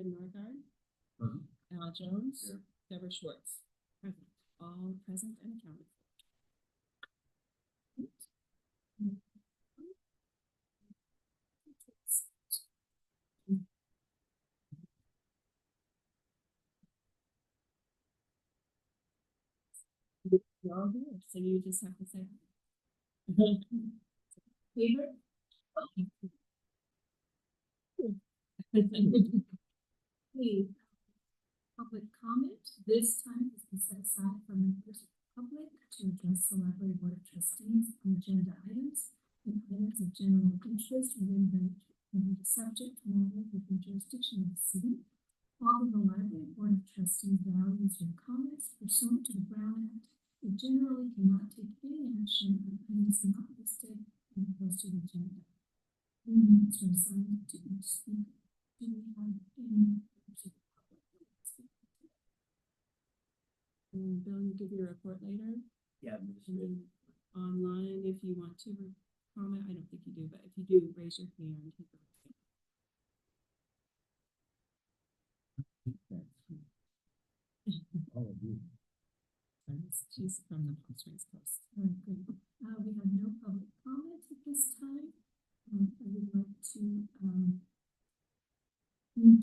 David Norgard. Present. Al Jones. Here. Deborah Schwartz. Present. All present and accounted for. You're all here, so you just have to say favorite. Please, public comment. This time has been set aside for members of the public to address the library board of trustees on agenda items and items of general interest within the subject matter within jurisdiction of the city. Although the library board of trustees values your comments pursuant to the Brown Act, it generally cannot take any action on items not listed in the posted agenda. 3 minutes are assigned to each speaker. Do we have any members of the public who would speak today? Bill, you give your report later. Yeah. Online, if you want to comment, I don't think you do, but if you do, raise your hand. All of you. She's from the Palm Springs Coast. Good. We have no public comments at this time. I would like to move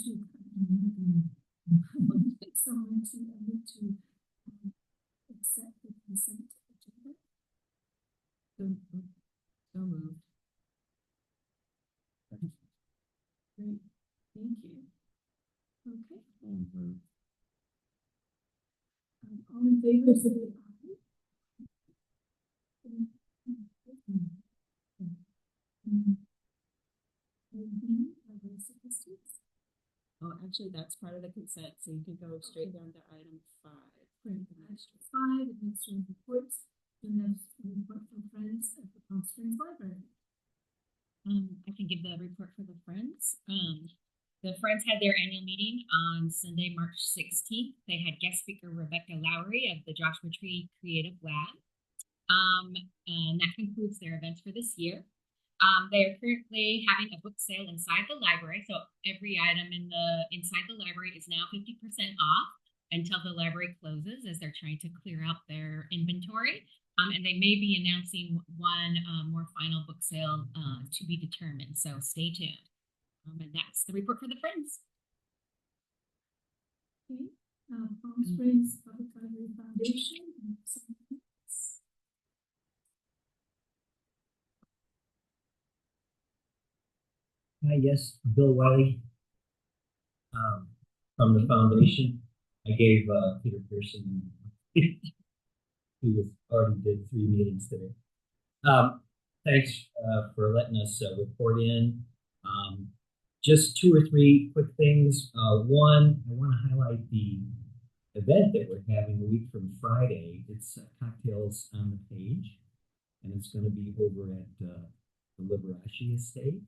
to someone to move to accept the consent agenda. So moved. Great. Thank you. Okay. All in favor, say aye. Oh, actually, that's part of the consent, so you can go straight down to item 5. Great. Item 5, administrative reports. And that's a report from Friends at the Palm Springs Library. I can give the report for the Friends. The Friends had their annual meeting on Sunday, March 16th. They had guest speaker Rebecca Lowry of the Joshua Tree Creative Lab. And that concludes their events for this year. They are currently having a book sale inside the library. So every item inside the library is now 50% off until the library closes, as they're trying to clear out their inventory. And they may be announcing one more final book sale to be determined. So stay tuned. And that's the report for the Friends. Okay. Palm Springs Public Library Foundation. Hi, yes, Bill Wiley from the foundation. I gave Peter Pearson, who already did 3 meetings today. Thanks for letting us report in. Just 2 or 3 quick things. One, I want to highlight the event that we're having a week from Friday. It's Cocktails on the Page, and it's going to be over at the Liberace Estate,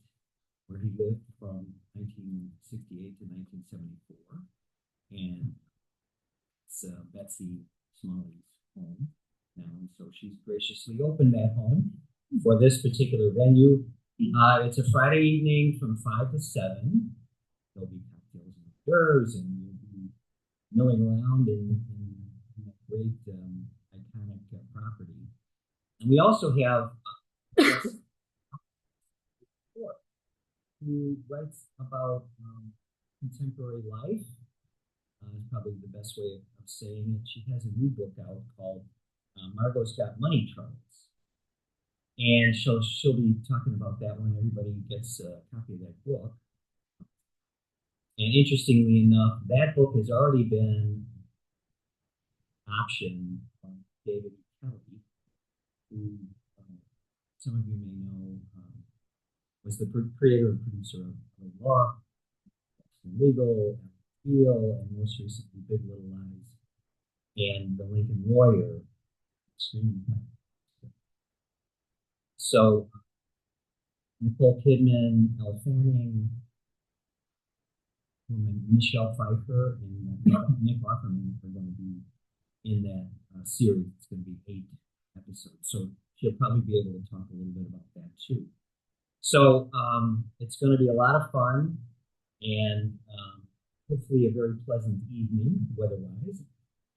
where he lived from 1968 to 1974. And it's Betsy Smalley's home now, and so she's graciously opened that home for this particular venue. It's a Friday evening from 5 to 7. There'll be cocktails and liqueurs, and you'll be milling around in that great iconic property. And we also have who writes about contemporary life. Is probably the best way of saying it. She has a new book out called Margot's Got Money Troubles. And she'll be talking about that when everybody gets a copy of that book. And interestingly enough, that book has already been optioned by David Kelly, who some of you may know was the creator and producer of Law, Legal, Feel, and most recently Big Little Lies, and The Lincoln Lawyer. So Nicole Kidman, Elle Fanning, Michelle Pfeiffer, and Nick Offerman are going to be in that series. It's going to be 8 episodes. So she'll probably be able to talk a little bit about that too. So it's going to be a lot of fun, and hopefully a very pleasant evening weather-wise.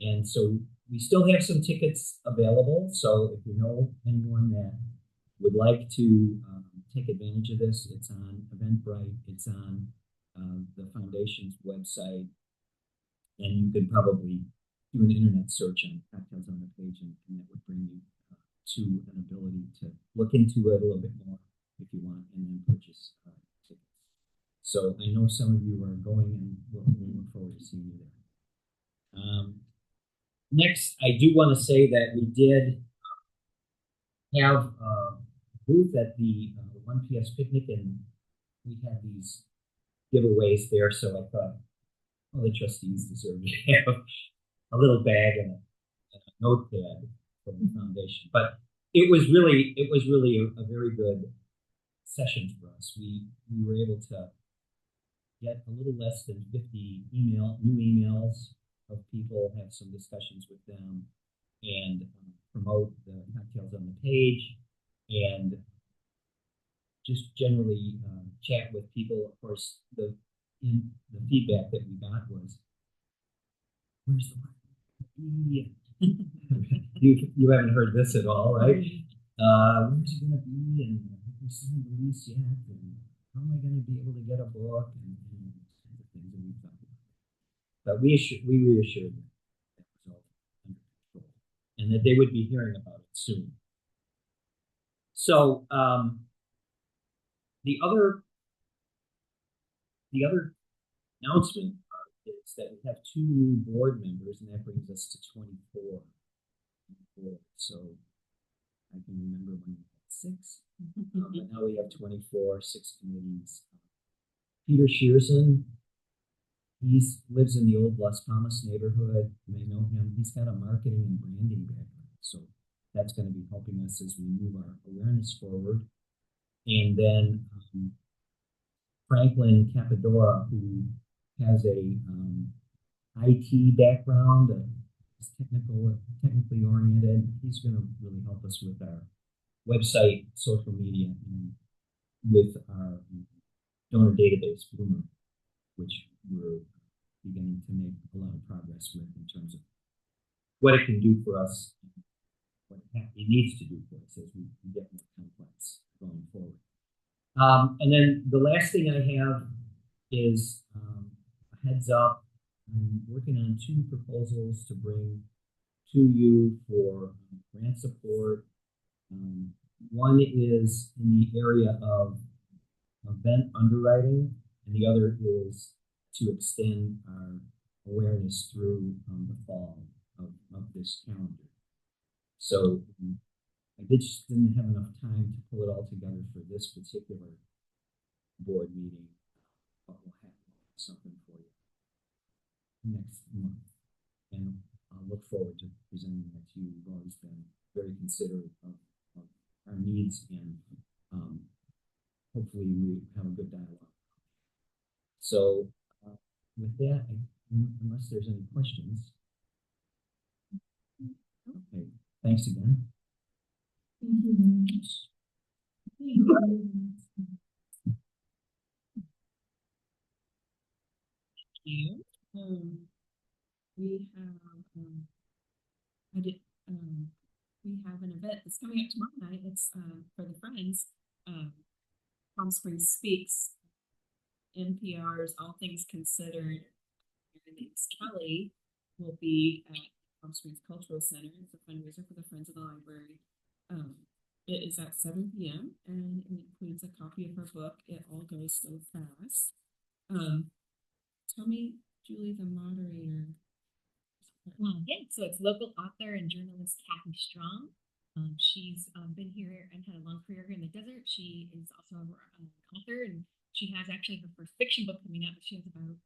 And so we still have some tickets available. So if you know anyone that would like to take advantage of this, it's on Eventbrite. It's on the foundation's website, and you could probably do an internet search on cocktails on the page, and that would bring you to an ability to look into it a little bit more if you want, and then purchase tickets. So I know some of you are going, and we look forward to seeing you there. Next, I do want to say that we did have a booth at the 1PS picnic, and we had these giveaways there. So I thought, well, the trustees deserve to have a little bag and a notepad from the foundation. But it was really a very good session for us. We were able to get a little less than 50 new emails of people, have some discussions with them, and promote the cocktails on the page, and just generally chat with people. Of course, the feedback that we got was, "Where's the market? You haven't heard this at all, right? Where's it going to be? And have we signed the lease yet? And how am I going to be able to get a book?" And the things that we thought about. But we reassured them that was all under control, and that they would be hearing about it soon. So the other announcement is that we have 2 new board members, and that brings us to 24. So I can remember when we had 6, but now we have 24, 6 committees. Peter Shearson, he lives in the old Las Palmas neighborhood. You may know him. He's got a marketing and branding background, so that's going to be helping us as we move our awareness forward. And then Franklin Capadora, who has a IT background, is technically oriented. He's going to really help us with our website, social media, and with our donor database, Bloomer, which we're beginning to make a lot of progress with in terms of what it can do for us, what it needs to do for us as we get more complex going forward. And then the last thing I have is a heads up. I'm working on 2 proposals to bring to you for grant support. One is in the area of event underwriting, and the other is to extend our awareness through the fall of this calendar. So I just didn't have enough time to pull it all together for this particular board meeting, but we'll have something for you next month. And I'll look forward to presenting that to you. You've always been very considerate of our needs, and hopefully we have a good dialogue. So with that, unless there's any questions. Okay, thanks again. Thank you very much. Thank you. We have an event that's coming up tomorrow night. It's for the Friends. Palm Springs Speaks. NPR's All Things Considered. Her name's Kelly. Will be at Palm Springs Cultural Center. It's a fundraiser for the Friends of the Library. It is at 7 p.m. and it includes a copy of her book, It All Goes So Fast. Tell me, Julie, the moderator. Yeah, so it's local author and journalist Kathy Strong. She's been here and had a long career here in the desert. She is also an author, and she has actually her first fiction book coming out. She has about,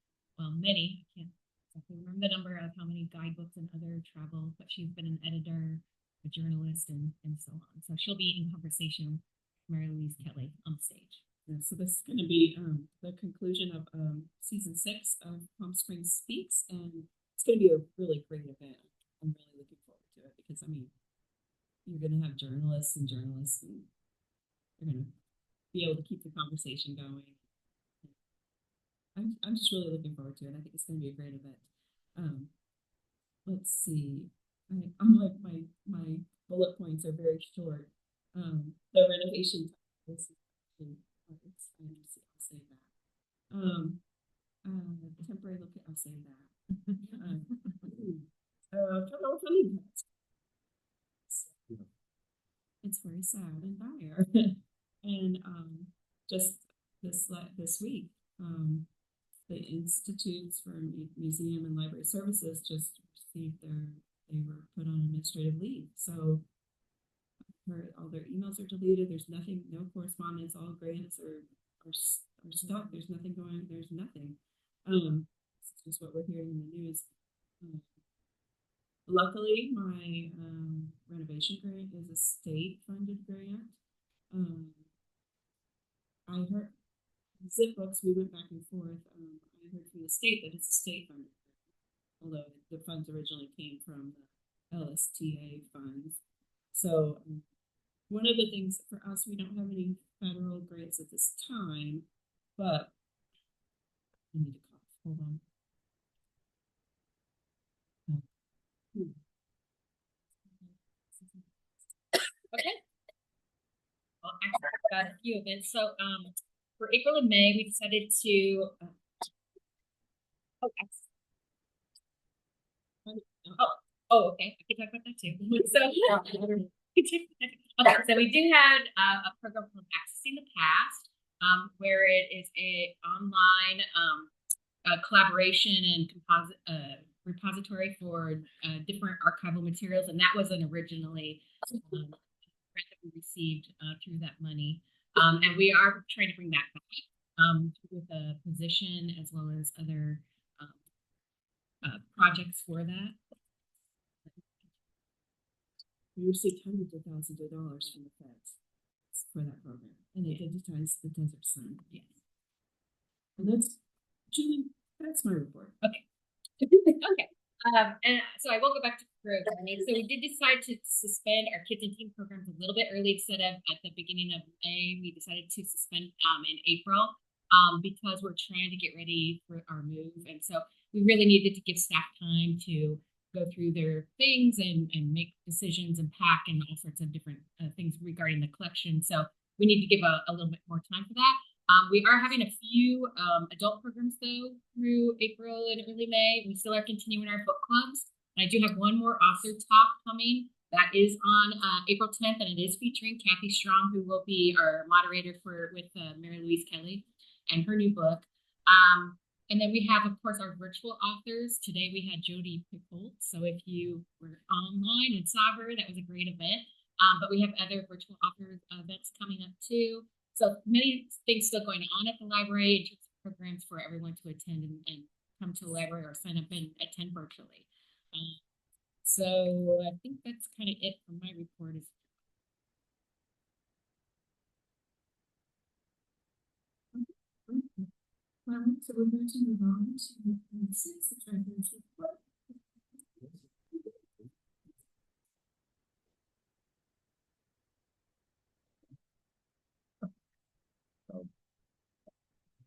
many. I can't exactly remember the number of how many guidebooks and other travel, but she's been an editor, a journalist, and so on. So she'll be in conversation with Mary Louise Kelly on stage. Yeah, so this is going to be the conclusion of season 6 of Palm Springs Speaks, and it's going to be a really great event. I'm really looking forward to it because, I mean, you're going to have journalists, and you're going to be able to keep the conversation going. I'm just really looking forward to it. I think it's going to be a great event. Let's see. I'm like my bullet points are very short. The renovation this is actually exciting to see. I'll say that. The temporary look. I'll say that. Funny. It's very sad and dire. And just this week, the Institutes for Museum and Library Services just received they were put on administrative leave. So all their emails are deleted. There's nothing, no correspondence. All grants are stuck. There's nothing going. There's nothing. It's just what we're hearing in the news. Luckily, my renovation grant is a state-funded grant. I heard Zipbooks. We went back and forth. I heard from the state that it's a state-funded grant, although the funds originally came from the LSTA funds. So one of the things for us, we don't have any federal grants at this time, but I need to cough. Hold on. Okay. Well, actually, I've got a few events. So, for April and May, we decided to. Okay. I can talk about that too. So, okay. So we do have a program called Accessing the Past, where it is a online collaboration and repository for different archival materials, and that was an originally grant that we received through that money, and we are trying to bring that back with a position as well as other projects for that. We received hundreds of thousands of dollars from the feds for that program, and they digitized the Desert Sun. Yes. And that's Julie. That's my report. Okay. Okay. And so I will go back to programming. So we did decide to suspend our kids and teen programs a little bit early instead of at the beginning of May. We decided to suspend in April because we're trying to get ready for our move, and so we really needed to give staff time to go through their things and make decisions and pack and all sorts of different things regarding the collection. So we need to give a little bit more time for that. We are having a few adult programs though through April and early May. We still are continuing our book clubs. And I do have one more author talk coming. That is on April 10th, and it is featuring Kathy Strong, who will be our moderator with Mary Louise Kelly and her new book. And then we have, of course, our virtual authors. Today we had Jody Pickholt. So if you were online and saw her, that was a great event. But we have other virtual author events coming up too. So many things still going on at the library in terms of programs for everyone to attend and come to the library or sign up and attend virtually. So I think that's kind of it for my report. So we're going to move on to the 6th, the treasurer's report.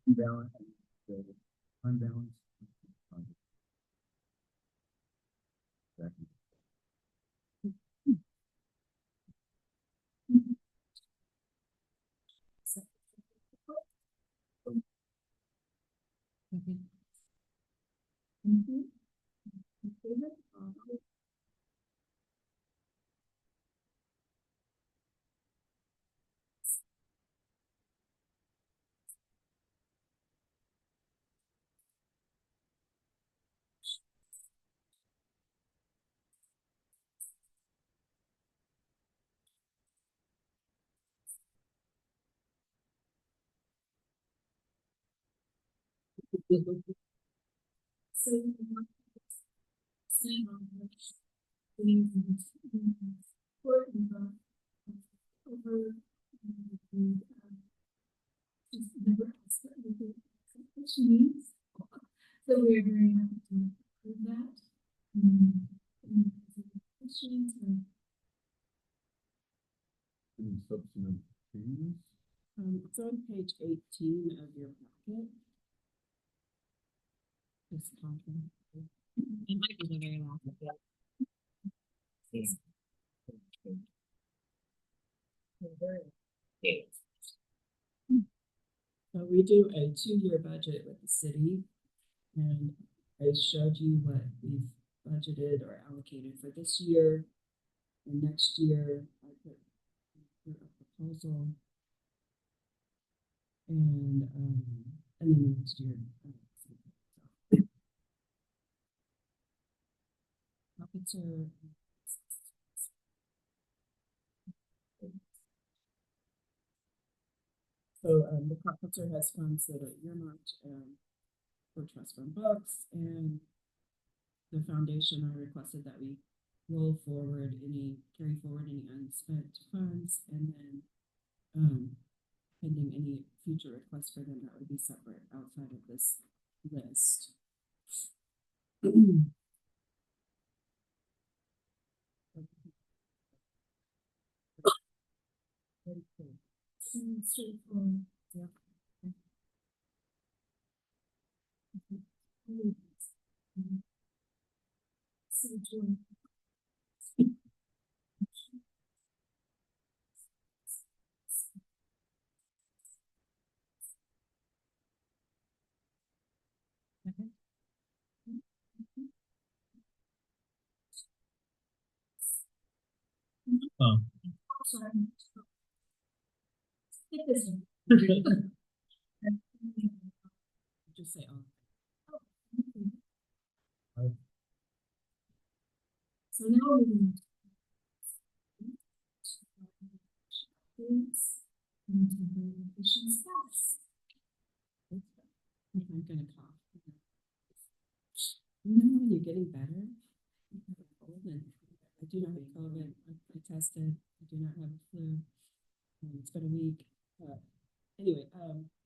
Unbalanced. Unbalanced. So you want to say on which things important over just never ask her what she needs. So we're very happy to approve that. Questions or Any substantive changes? It's on page 18 of your packet. This conference. It might be the very last. So we do a 2-year budget with the city, and I showed you what we've budgeted or allocated for this year. And next year, I put a proposal, and then the next year. Profits are. So the professor has funds that are earmarked for trust fund books, and the foundation, I requested that we carry forward any unspent funds, and then pending any future requests for them that would be separate outside of this list. Straightforward. Yep. So, Joy, Oh. sorry. Take this one. Just say, oh, So now we're going to and temporary location status. I'm gonna cough. You know when you're getting better, you have a cold, and I do not have COVID. I tested. I do not have a flu. It's been a week. Anyway,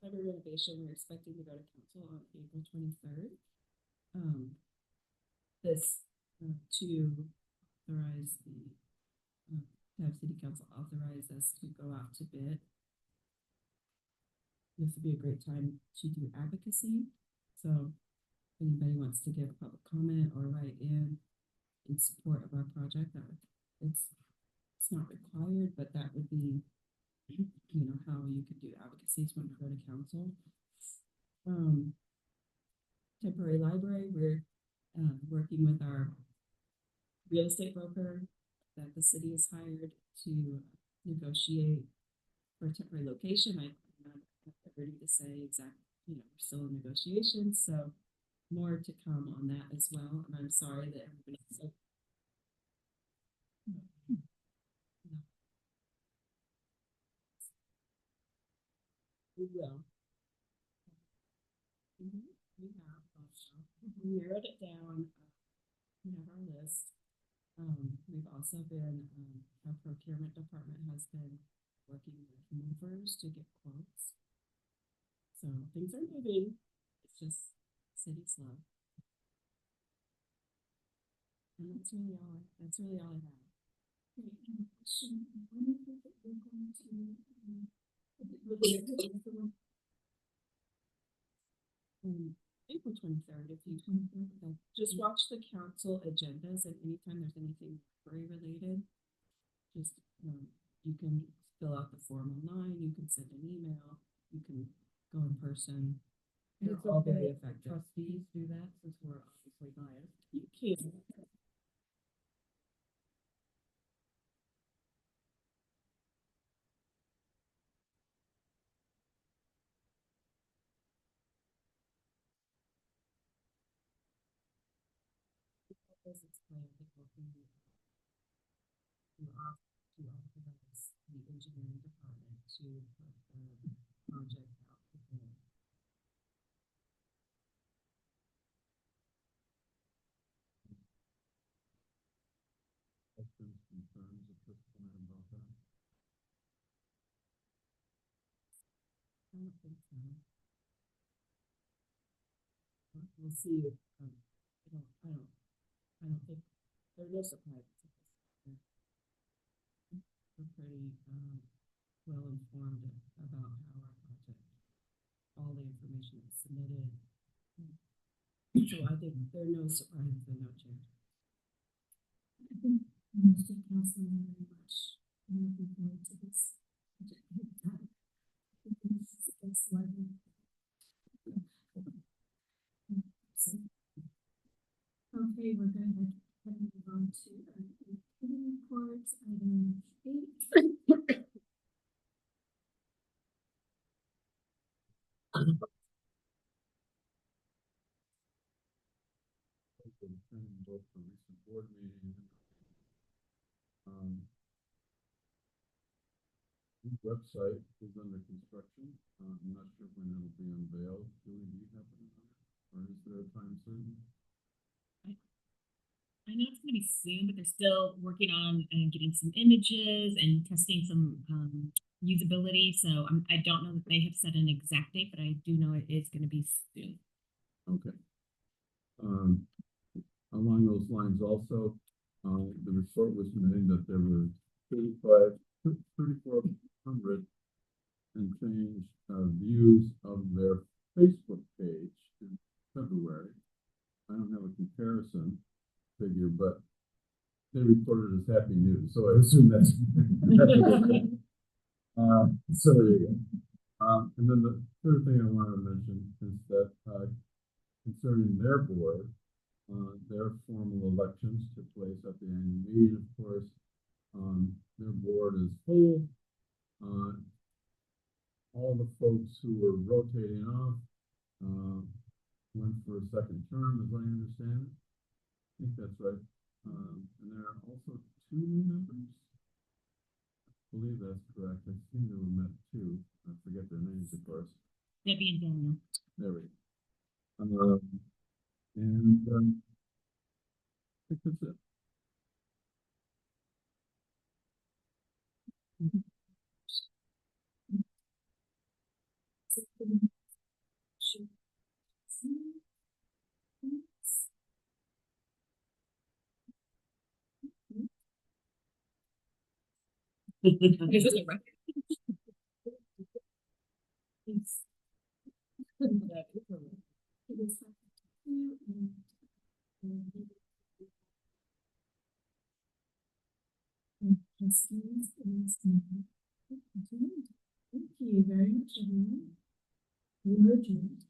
library renovation. We're expecting to go to council on April 23rd. This to authorize have city council authorize us to go out to bid. This would be a great time to do advocacy. So if anybody wants to give public comment or write in support of our project, it's not required, but that would be, how you could do advocacies when you go to council. Temporary library, we're working with our real estate broker that the city has hired to negotiate for a temporary location. I'm not ready to say exactly, we're still in negotiations, so more to come on that as well. And I'm sorry that everybody's so. We will. We have also narrowed it down. We have our list. We've also been, our procurement department has been working with movers to get quotes. So things are moving. It's just city slow. And that's really all I have. Great. And a question, when is it that we're going to, April 23rd, if you just watch the council agendas, and anytime there's anything library related, just you can fill out the form online, you can send an email, you can go in person. They're all very effective. Trustees do that since we're obviously biased. You can. As explained, people who authorize the engineering department to put the project out for bid. Questions, concerns, at this point about that? I don't think so. We'll see if, I don't think, there are no surprises. We're pretty, well informed about how our project, all the information is submitted. So I think there are no surprises and no change. I think most of council are very much looking forward to this. It's lovely. Okay, we're going to move on to committee reports, item 8. Both the recent board meeting. The website is under construction. I'm not sure when it'll be unveiled. Julie, do you happen to know? Or is there a time certain? I know it's going to be soon, but they're still working on getting some images and testing some usability. So I don't know that they have set an exact date, but I do know it is going to be soon. Okay. Along those lines also, the report was made that there were 3,400 and change views of their Facebook page in February. I don't have a comparison figure, but they reported as happy news, so I assume that's so there you go. And then the third thing I wanted to mention is that concerning their board, their formal elections took place at the annual meeting, of course. Their board is full. All the folks who were rotating off went for a second term, as I understand it. I think that's right. And there are also 2 new members. I believe that's correct. I think there were met 2. I forget their names, of course. Debbie and Daniel. There we go. And I think that's it. Is it a record? Trustees is thank you very much, everyone. We are adjourned.